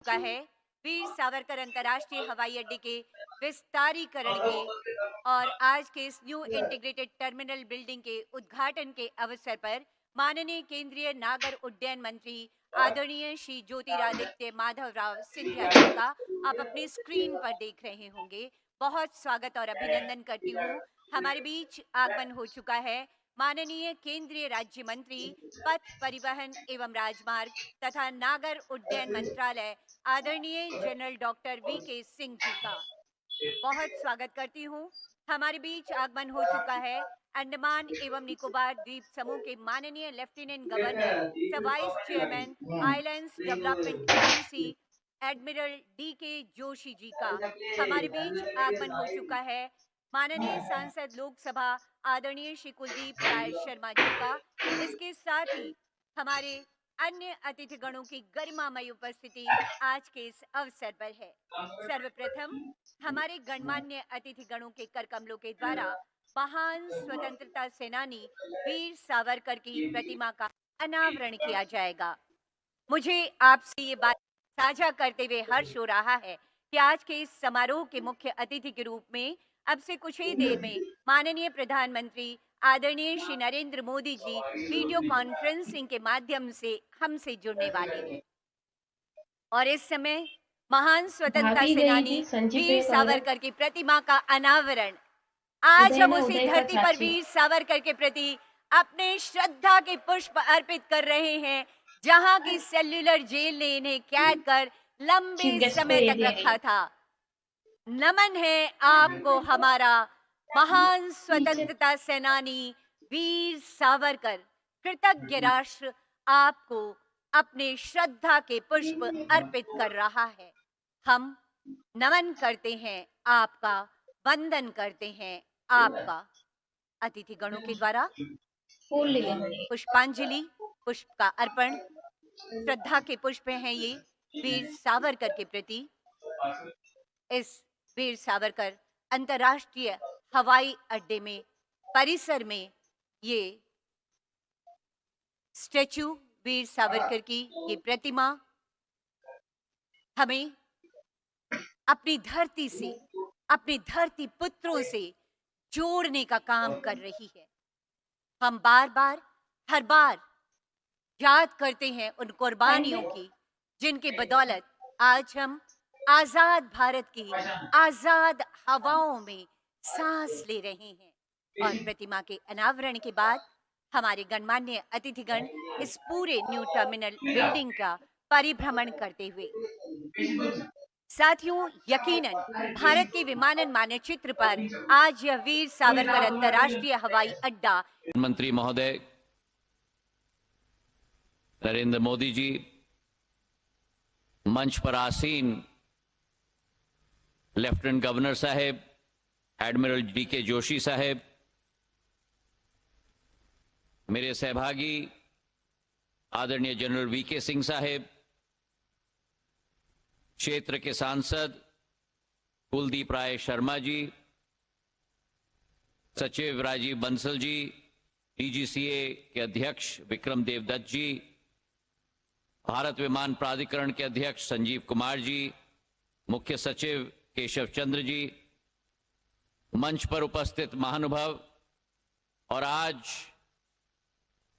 चुका है वीर सावरकर अंतर्राष्ट्रीय हवाई अड्डे के विस्तारीकरण के और आज के इस न्यू इंटीग्रेटेड टर्मिनल बिल्डिंग के उद्घाटन के अवसर पर माननीय केंद्रीय नागर उड्डयन मंत्री आदरणीय श्री ज्योतिरादित्य माधव राव सिंधिया जी का आप अपनी स्क्रीन पर देख रहे होंगे। बहुत स्वागत और अभिनंदन करती हूँ। हमारे बीच आगमन हो चुका है माननीय केंद्रीय राज्य मंत्री पथ परिवहन एवं राजमार्ग तथा नागर उड्डयन मंत्रालय आदरणीय general doctor VK. Singh ji का बहुत स्वागत करती हूँ। हमारे बीच आगमन हो चुका है अंडमान एवं निकोबार द्वीप समूह के माननीय लेफ्टिनेंट गवर्नर सह vice chairman islands development agency admiral D K. Joshi ji का हमारे बीच आगमन हो चुका है। माननीय सांसद लोकसभा आदरणीय श्री कुलदीप राय शर्मा जी का। इसके साथ ही हमारे अन्य अतिथिगणों की गरिमामय उपस्थिति आज के इस अवसर पर है। सर्वप्रथम हमारे गणमान्य अतिथिगणों के करकमलों के द्वारा महान स्वतंत्रता सेनानी वीर सावरकर की प्रतिमा का अनावरण किया जाएगा। मुझे आपसे ये बात साझा करते हुए हर्ष हो रहा है कि आज के इस समारोह के मुख्य अतिथि के रूप में अब से कुछ ही देर में माननीय प्रधानमंत्री आदरणीय श्री नरेंद्र मोदी जी वीडियो कॉन्फ्रेंसिंग के माध्यम से हमसे जुड़ने वाले हैं और इस समय महान स्वतंत्रता भाभी गई सेनानी थी संजीव वीर पे कॉल। सावरकर की प्रतिमा का अनावरण आज उदय हम ना उसी उदय का धरती पर साक्षी। वीर सावरकर के प्रति अपने श्रद्धा के पुष्प अर्पित कर रहे हैं, जहां की सेल्युलर जेल ने इन्हें कैद कर लंबे चीफ गेस्ट को समय ये तक दे रखा रही। था। नमन है आपको हमारा महान नीचे स्वतंत्रता सेनानी वीर सावरकर। कृतज्ञ राष्ट्र आपको अपने श्रद्धा के पुष्प अर्पित कर रहा है। हम नमन करते हैं आपका, वंदन करते हैं आपका। अतिथिगणों के द्वारा फूल लिए ये होंगे। पुष्पांजलि, पुष्प का अर्पण, श्रद्धा के पुष्प हैं ये वीर सावरकर के प्रति। इस वीर सावरकर अंतर्राष्ट्रीय हवाई अड्डे में परिसर में ये स्टैचू वीर सावरकर की ये प्रतिमा हमें अपनी धरती से, अपने धरती पुत्रों से जोड़ने का काम कर रही है। हम बार बार, हर बार याद करते हैं उन कुर्बानियों की जिनके बदौलत आज हम आजाद भारत की आजाद हवाओं में सांस ले रहे हैं। और प्रतिमा के अनावरण के बाद हमारे गणमान्य अतिथिगण इस पूरे न्यू टर्मिनल बिल्डिंग का परिभ्रमण करते हुए साथियों, यकीनन भारत के विमानन मानचित्र पर आज यह वीर सावरकर अंतर्राष्ट्रीय हवाई अड्डा। मंत्री महोदय नरेंद्र मोदी जी, मंच पर आसीन लेफ्टिनेंट गवर्नर साहब, एडमिरल डी.के. जोशी साहब, मेरे सहभागी आदरणीय जनरल वी.के. सिंह साहब, क्षेत्र के सांसद कुलदीप राय शर्मा जी, सचिव राजीव बंसल जी, डीजीसीए के अध्यक्ष विक्रम देवदत्त जी, भारत विमान प्राधिकरण के अध्यक्ष संजीव कुमार जी, मुख्य सचिव केशव चंद्र जी, मंच पर उपस्थित महानुभाव और आज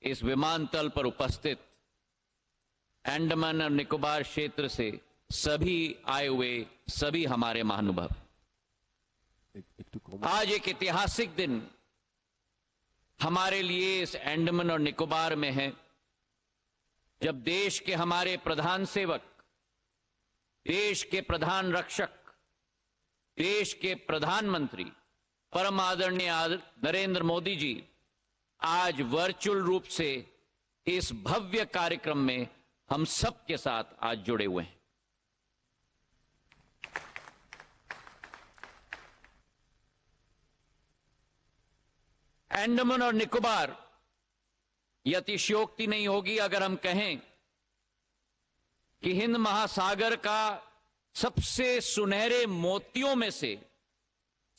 इस विमानतल पर उपस्थित अंडमान और निकोबार क्षेत्र से सभी आए हुए सभी हमारे महानुभाव, आज एक ऐतिहासिक दिन हमारे लिए इस अंडमान और निकोबार में है, जब देश के हमारे प्रधान सेवक, देश के प्रधान रक्षक, देश के प्रधानमंत्री परम आदरणीय नरेंद्र मोदी जी आज वर्चुअल रूप से इस भव्य कार्यक्रम में हम सब के साथ आज जुड़े हुए हैं। अंडमान और निकोबार, यह अतिशयोक्ति नहीं होगी अगर हम कहें कि हिंद महासागर का सबसे सुनहरे मोतियों में से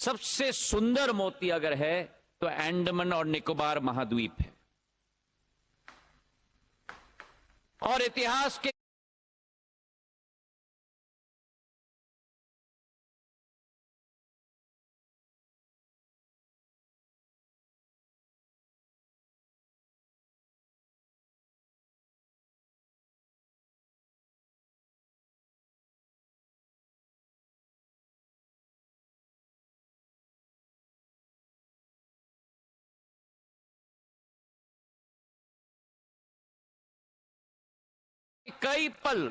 सबसे सुंदर मोती अगर है तो अंडमान और निकोबार महाद्वीप है। और इतिहास के कई पल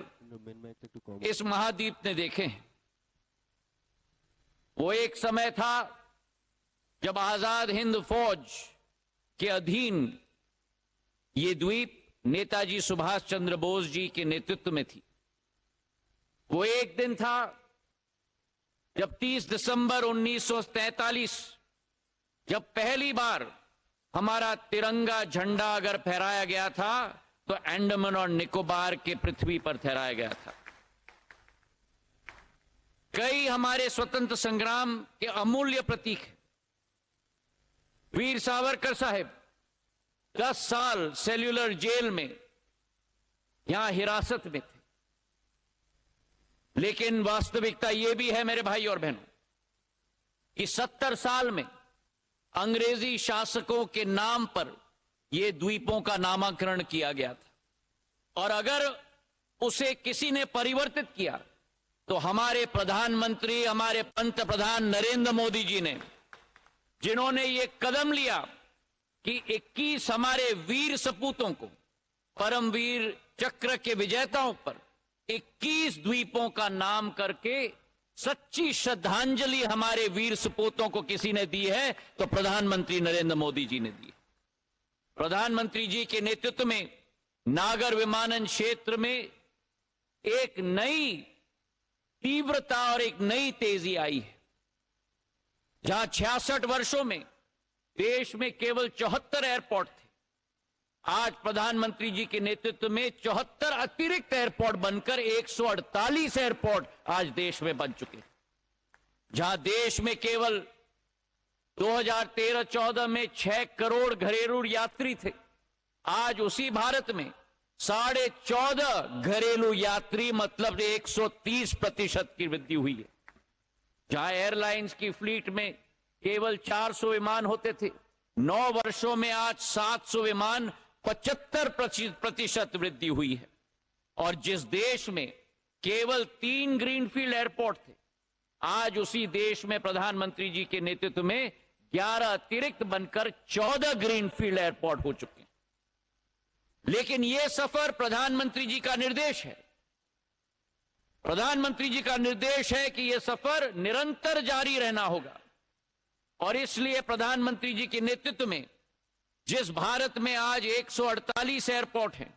इस महाद्वीप ने देखे हैं। वो एक समय था जब आजाद हिंद फौज के अधीन ये द्वीप नेताजी सुभाष चंद्र बोस जी के नेतृत्व में थी। वो एक दिन था जब 30 दिसंबर 1943 जब पहली बार हमारा तिरंगा झंडा अगर फहराया गया था तो अंडमान और निकोबार के पृथ्वी पर फहराया गया था। कई हमारे स्वतंत्र संग्राम के अमूल्य प्रतीक हैं। वीर सावरकर साहब 10 साल सेल्यूलर जेल में यहां हिरासत में थे, लेकिन वास्तविकता यह भी है मेरे भाई और बहनों कि 70 साल में अंग्रेजी शासकों के नाम पर यह द्वीपों का नामकरण किया गया था। और अगर उसे किसी ने परिवर्तित किया तो हमारे प्रधानमंत्री, हमारे पंत प्रधान नरेंद्र मोदी जी ने, जिन्होंने ये कदम लिया कि 21 हमारे वीर सपूतों को, परमवीर चक्र के विजेताओं पर 21 द्वीपों का नाम करके सच्ची श्रद्धांजलि हमारे वीर सपूतों को किसी ने दी है तो प्रधानमंत्री नरेंद्र मोदी जी ने दी। प्रधानमंत्री जी के नेतृत्व में नागर विमानन क्षेत्र में एक नई तीव्रता और एक नई तेजी आई है। जहां 66 वर्षों में देश में केवल 74 एयरपोर्ट थे, आज प्रधानमंत्री जी के नेतृत्व में 74 अतिरिक्त एयरपोर्ट बनकर 148 एयरपोर्ट आज देश में बन चुके हैं। जहां देश में केवल 2013-14 में 6 करोड़ घरेलू यात्री थे, आज उसी भारत में 14.5 घरेलू यात्री, मतलब 130% की वृद्धि हुई है। जहां एयरलाइंस की फ्लीट में केवल 400 विमान होते थे, 9 वर्षों में आज 700 विमान, 75% वृद्धि हुई है। और जिस देश में केवल 3 ग्रीनफील्ड एयरपोर्ट थे, आज उसी देश में प्रधानमंत्री जी के नेतृत्व में 11 अतिरिक्त बनकर 14 ग्रीनफील्ड एयरपोर्ट हो चुके हैं। लेकिन यह सफर प्रधानमंत्री जी का निर्देश है। प्रधानमंत्री जी का निर्देश है कि यह सफर निरंतर जारी रहना होगा। और इसलिए प्रधानमंत्री जी के नेतृत्व में जिस भारत में आज 148 एयरपोर्ट हैं,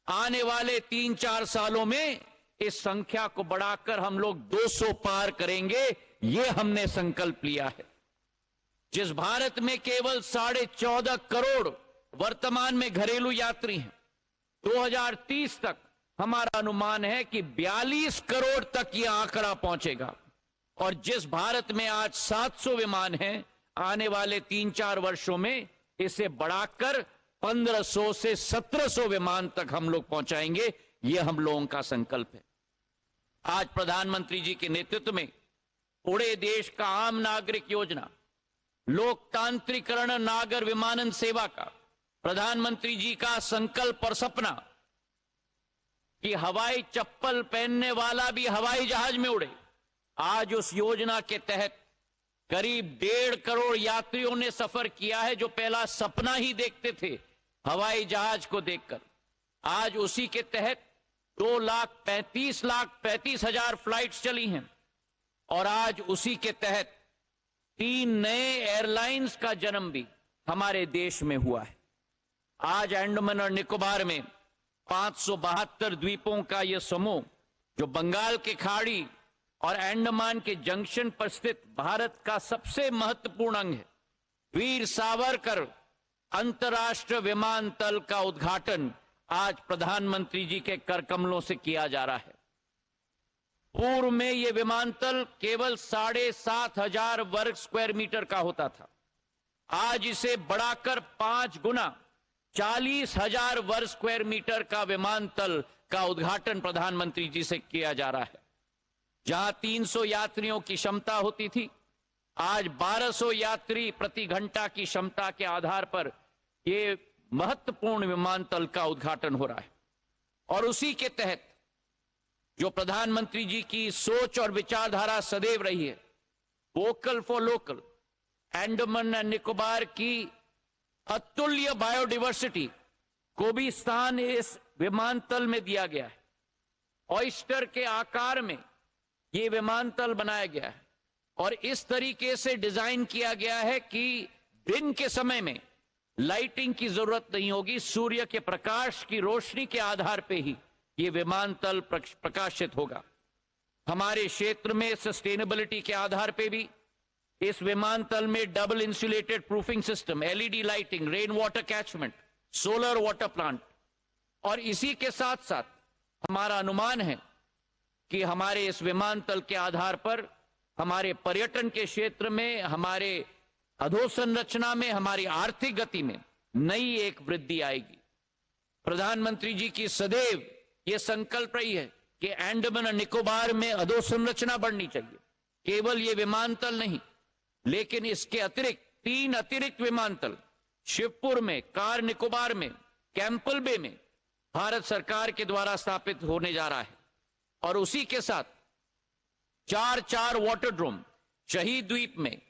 आने वाले 3-4 सालों में इस संख्या को बढ़ाकर हम लोग 200 पार करेंगे, यह हमने संकल्प लिया है। जिस भारत में केवल 14.5 करोड़ वर्तमान में घरेलू यात्री हैं, 2030 तक हमारा अनुमान है कि 42 करोड़ तक यह आंकड़ा पहुंचेगा। और जिस भारत में आज 700 विमान हैं, आने वाले 3-4 वर्षों में इसे बढ़ाकर 1500 से 1700 विमान तक हम लोग पहुंचाएंगे। यह हम लोगों का संकल्प है। आज प्रधानमंत्री जी के नेतृत्व में पूरे देश का आम नागरिक योजना, लोकतांत्रिकरण नागर विमानन सेवा का प्रधानमंत्री जी का संकल्प और सपना कि हवाई चप्पल पहनने वाला भी हवाई जहाज में उड़े, आज उस योजना के तहत करीब 1.5 करोड़ यात्रियों ने सफर किया है, जो पहला सपना ही देखते थे हवाई जहाज को देखकर। आज उसी के तहत 2,35,35,000 फ्लाइट्स चली हैं। और आज उसी के तहत 3 नए एयरलाइंस का जन्म भी हमारे देश में हुआ है। आज अंडमान और निकोबार में 572 द्वीपों का यह समूह, जो बंगाल की खाड़ी और अंडमान के जंक्शन पर स्थित भारत का सबसे महत्वपूर्ण अंग है। वीर सावरकर अंतर्राष्ट्रीय विमानतल का उद्घाटन आज प्रधानमंत्री जी के कर कमलों से किया जा रहा है। पूर्व में यह विमानतल केवल 7,500 वर्ग स्क्वायर मीटर का होता था। आज इसे बढ़ाकर 5 गुना 40,000 वर्ग स्क्वायर मीटर का विमानतल का उद्घाटन प्रधानमंत्री जी से किया जा रहा है। जहां 300 यात्रियों की क्षमता होती थी, आज 1200 यात्री प्रति घंटा की क्षमता के आधार पर यह महत्वपूर्ण विमानतल का उद्घाटन हो रहा है। और उसी के तहत जो प्रधानमंत्री जी की सोच और विचारधारा सदैव रही है, vocal for local, Andaman and Nicobar की अतुल्य बायोडाइवर्सिटी को भी स्थान इस विमानतल में दिया गया है। ऑयस्टर के आकार में ये विमानतल बनाया गया है और इस तरीके से डिजाइन किया गया है कि दिन के समय में लाइटिंग की जरूरत नहीं होगी। सूर्य के प्रकाश की रोशनी के आधार पे ही ये विमानतल प्रकाशित होगा। हमारे क्षेत्र में सस्टेनेबिलिटी के आधार पे भी इस विमानतल में double insulated proofing system, LED lighting, rain water catchment, solar water plant और इसी के साथ साथ हमारा अनुमान है कि हमारे इस विमानतल के आधार पर हमारे पर्यटन के क्षेत्र में, हमारे अधोसंरचना में, हमारी आर्थिक गति में नई एक वृद्धि आएगी। प्रधानमंत्री जी की सदैव यह संकल्प रही है कि अंडमान और निकोबार में अधोसंरचना बढ़नी चाहिए। केवल ये विमानतल नहीं, लेकिन इसके अतिरिक्त 3 अतिरिक्त विमानतल शिवपुर में, कार निकोबार में, कैंपल बे में भारत सरकार के द्वारा स्थापित होने जा रहा है। और उसी के साथ 4 वाटरड्रोम शहीद द्वीप में,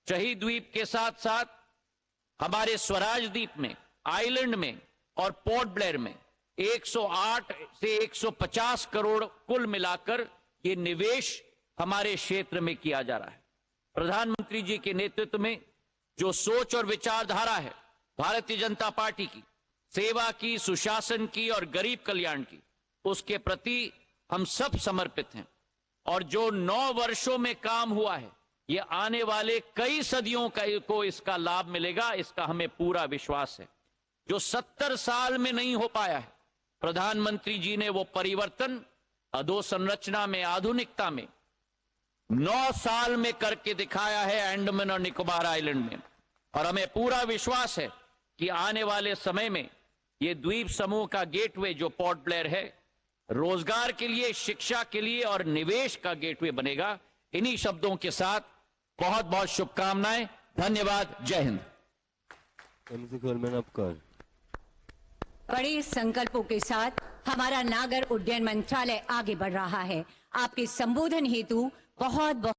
शहीद द्वीप के साथ साथ हमारे स्वराज द्वीप में, आइलैंड में और पोर्ट ब्लेयर में 108 से 150 करोड़ कुल मिलाकर ये निवेश हमारे क्षेत्र में किया जा रहा है। प्रधानमंत्री जी के नेतृत्व में जो सोच और विचारधारा है भारतीय जनता पार्टी की, सेवा की, सुशासन की और गरीब कल्याण की, उसके प्रति हम सब समर्पित हैं। और जो 9 वर्षों में काम हुआ है, ये आने वाले कई सदियों को इसका लाभ मिलेगा, इसका हमें पूरा विश्वास है। जो 70 साल में नहीं हो पाया है, प्रधानमंत्री जी ने वो परिवर्तन अधोसंरचना में, आधुनिकता में 9 साल में करके दिखाया है अंडमान और निकोबार आइलैंड में। और हमें पूरा विश्वास है कि आने वाले समय में ये द्वीप समूह का गेटवे जो पोर्ट ब्लेयर है, रोजगार के लिए, शिक्षा के लिए और निवेश का गेटवे बनेगा। इन्हीं शब्दों के साथ बहुत बहुत शुभकामनाएं। धन्यवाद। जय हिंद। बड़े संकल्पों के साथ हमारा नागर उड्डयन मंत्रालय आगे बढ़ रहा है। आपके संबोधन हेतु बहुत बहुत